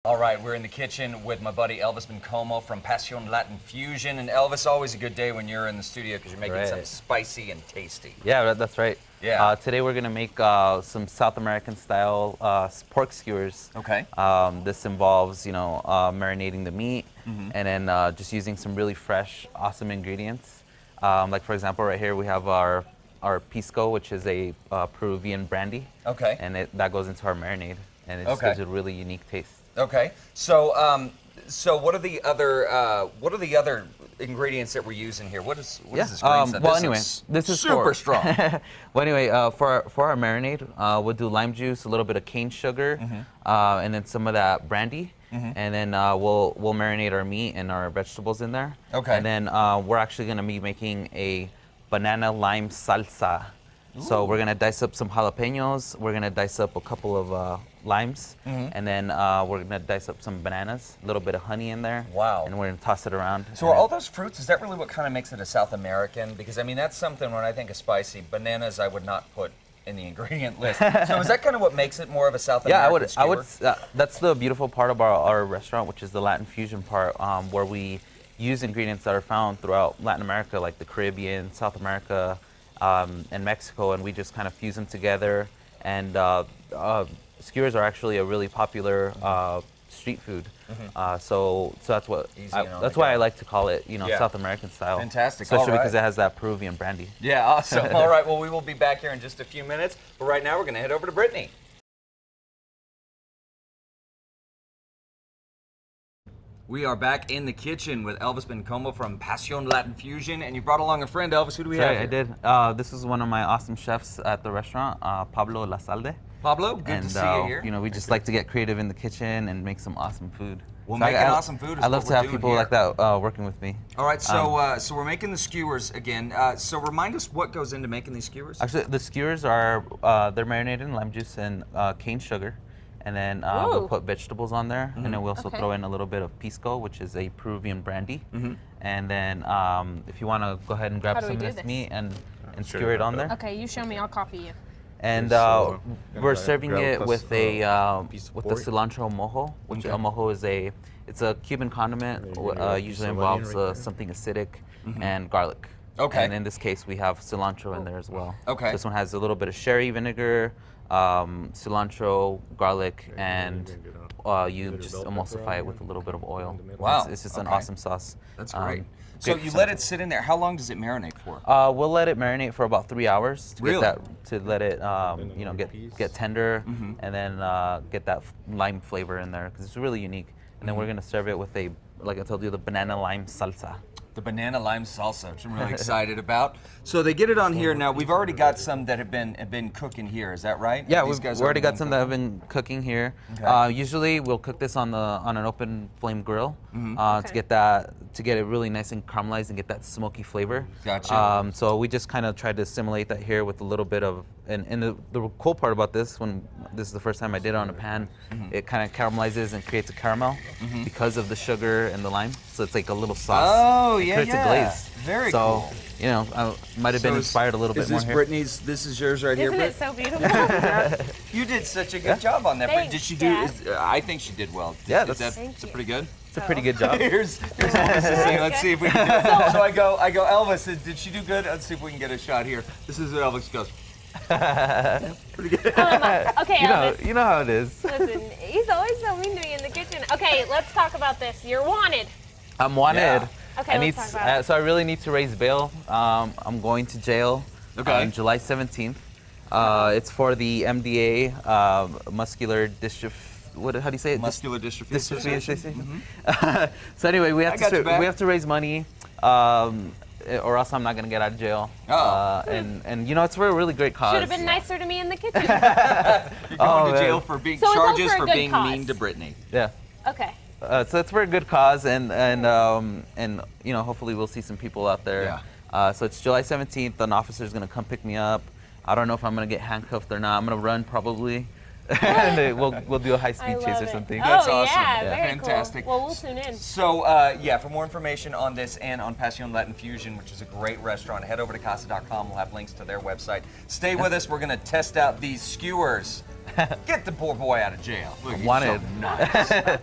All right, we're in the kitchen with my buddy Elvis Bencomo from Pasión Latin Fusion. And Elvis, always a good day when you're in the studio because you're making something spicy and tasty. Yeah, that's right. Yeah. Today we're gonna make some South American style pork skewers. Okay. This involves, marinating the meat and then just using some really fresh, awesome ingredients. Like for example, right here we have our pisco, which is a Peruvian brandy. Okay. And that goes into our marinade, and it just gives it a really unique taste. Okay. So, so what are the other ingredients that we're using here? What is this green stuff? Well, anyway, this is super strong. Well, anyway, for our marinade, we'll do lime juice, a little bit of cane sugar, and then some of that brandy, and then we'll marinate our meat and our vegetables in there. Okay. And then we're actually going to be making a banana lime salsa. Ooh. So we're going to dice up some jalapenos. We're going to dice up a couple of limes, and then we're going to dice up some bananas, a little bit of honey in there. Wow. And we're going to toss it around. So are all those fruits, is that really what kind of makes it a South American? Because, I mean, that's something when I think of spicy, bananas I would not put in the ingredient list. So is that kind of what makes it more of a South American skewer? I would. That's the beautiful part of our restaurant, which is the Latin fusion part, where we use ingredients that are found throughout Latin America, like the Caribbean, South America, and Mexico, and we just kind of fuse them together. And skewers are actually a really popular street food. So that's why I like to call it, South American style. Fantastic. Especially because it has that Peruvian brandy. Yeah, awesome. All right, well, we will be back here in just a few minutes, but right now we're going to head over to Brittany. We are back in the kitchen with Elvis Bencomo from Pasión Latin Fusion, and you brought along a friend, Elvis. Who do we have here? I did. This is one of my awesome chefs at the restaurant, Pablo Lasalde. Pablo, good to see you here. We just like to get creative in the kitchen and make some awesome food. Well, making awesome food is I love to have people like that working with me. All right, so so we're making the skewers again. So remind us what goes into making these skewers. Actually, the skewers are they're marinated in lime juice and cane sugar. And then we'll put vegetables on there, and then we also throw in a little bit of pisco, which is a Peruvian brandy. And then if you want to go ahead and grab some of this meat and skewer it on there. Okay, you show me, I'll copy you. And we're serving it with the cilantro mojo, which a mojo is it's a Cuban condiment. Usually involves something acidic and garlic. Okay. And in this case, we have cilantro in there as well. Okay. This one has a little bit of sherry vinegar, cilantro, garlic, and you just emulsify it with a little bit of oil. Wow. It's just an awesome sauce. That's great. So you let it sit in there. How long does it marinate for? We'll let it marinate for about 3 hours to let it get tender, and then get that lime flavor in there, because it's really unique. And then we're gonna serve it with like I told you, the banana lime salsa. The banana lime salsa, which I'm really excited about. So they get it on here now. We've already got some that have been cooking here. Is that right? Yeah, we've already got some that have been cooking here. Okay. Usually we'll cook this on an open flame grill to get it really nice and caramelized and get that smoky flavor. Gotcha. So we just kind of tried to simulate that here with a little bit of, and the cool part about this, when this is the first time I did it on a pan, it kind of caramelizes and creates a caramel because of the sugar and the lime. So it's like a little sauce. Oh, it creates a glaze. Very cool. I might have been inspired a little bit more here. Is this Brittany's? This is yours right here, Isn't it so beautiful? You did such a good job on that. Thanks, did she do? I think she did well. Yeah, that's pretty good. It's a pretty good job. Here's Elvis. Let's see if we can do it. So I go, Elvis, did she do good? Let's see if we can get a shot here. This is what Elvis goes. Pretty good. Okay, Elvis. You know how it is. Listen, he's always so mean to me in the kitchen. Okay, let's talk about this. You're wanted. I'm wanted. Yeah. Okay, let's talk about it. So I really need to raise bail. I'm going to jail on July 17th. It's for the MDA, muscular dystrophy. How do you say it? Muscular dystrophy. So anyway, we have to raise money, or else I'm not gonna get out of jail. And it's for a really great cause. Should have been nicer to me in the kitchen. You're going to jail for being charges for being mean to Brittany. Yeah. Okay. So it's for a good cause, and hopefully we'll see some people out there. Yeah. So it's July 17th. An officer's gonna come pick me up. I don't know if I'm gonna get handcuffed or not. I'm gonna run probably. And we'll do a high-speed chase or something. That's awesome. Yeah, very fantastic. Cool. Well, we'll tune in. So, for more information on this and on Pasión Latin Fusion, which is a great restaurant, head over to casa.com. We'll have links to their website. Stay with us. We're going to test out these skewers Get the poor boy out of jail. Look, he's Wanted. so nice.